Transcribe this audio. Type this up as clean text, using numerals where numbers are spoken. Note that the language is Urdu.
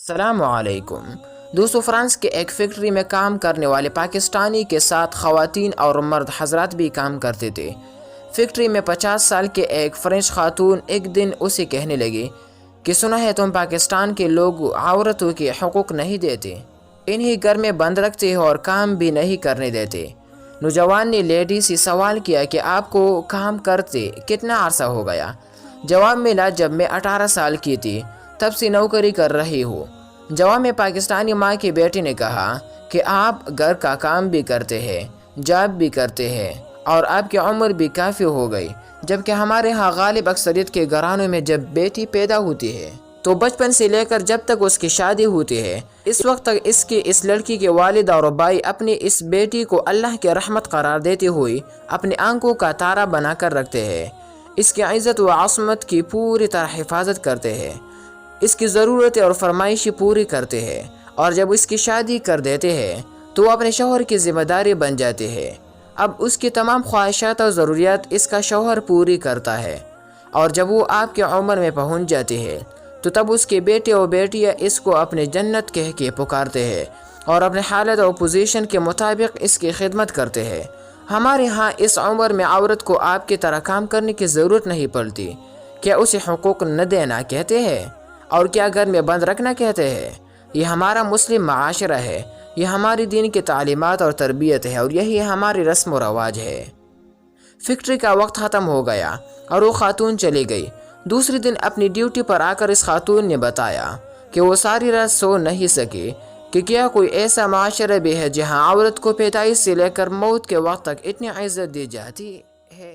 السلام علیکم دوستو، فرانس کے ایک فیکٹری میں کام کرنے والے پاکستانی کے ساتھ خواتین اور مرد حضرات بھی کام کرتے تھے۔ فیکٹری میں 50 سال کے ایک فرینچ خاتون ایک دن اسے کہنے لگی کہ سنا ہے تم پاکستان کے لوگ عورتوں کے حقوق نہیں دیتے، انہیں گھر میں بند رکھتے ہو اور کام بھی نہیں کرنے دیتے۔ نوجوان نے لیڈی سے سوال کیا کہ آپ کو کام کرتے کتنا عرصہ ہو گیا؟ جواب ملا، جب میں 18 سال کی تھی تب سے نوکری کر رہی ہوں۔ جواب میں پاکستانی ماں کی بیٹی نے کہا کہ آپ گھر کا کام بھی کرتے ہیں، جاب بھی کرتے ہیں اور آپ کی عمر بھی کافی ہو گئی، جبکہ ہمارے ہاں غالب اکثریت کے گھرانوں میں جب بیٹی پیدا ہوتی ہے تو بچپن سے لے کر جب تک اس کی شادی ہوتی ہے، اس وقت تک اس لڑکی کے والد اور بھائی اپنی اس بیٹی کو اللہ کی رحمت قرار دیتے ہوئے اپنی آنکھوں کا تارا بنا کر رکھتے ہیں، اس کی عزت و عصمت کی پوری طرح حفاظت کرتے ہیں، اس کی ضرورتیں اور فرمائشیں پوری کرتے ہیں، اور جب اس کی شادی کر دیتے ہیں تو وہ اپنے شوہر کی ذمہ داری بن جاتے ہیں۔ اب اس کی تمام خواہشات اور ضروریات اس کا شوہر پوری کرتا ہے، اور جب وہ آپ کی عمر میں پہنچ جاتی ہے تو تب اس کے بیٹے اور بیٹیاں اس کو اپنے جنت کہہ کے پکارتے ہیں اور اپنے حالت اور پوزیشن کے مطابق اس کی خدمت کرتے ہیں۔ ہمارے ہاں اس عمر میں عورت کو آپ کی طرح کام کرنے کی ضرورت نہیں پڑتی۔ کیا اسے حقوق نہ دینا کہتے ہیں اور کیا گھر میں بند رکھنا کہتے ہیں؟ یہ ہمارا مسلم معاشرہ ہے، یہ ہماری دین کی تعلیمات اور تربیت ہے، اور یہی ہماری رسم و رواج ہے۔ فیکٹری کا وقت ختم ہو گیا اور وہ خاتون چلی گئی۔ دوسرے دن اپنی ڈیوٹی پر آ کر اس خاتون نے بتایا کہ وہ ساری رات سو نہیں سکی کہ کیا کوئی ایسا معاشرہ بھی ہے جہاں عورت کو پیدائش سے لے کر موت کے وقت تک اتنی عزت دی جاتی ہے۔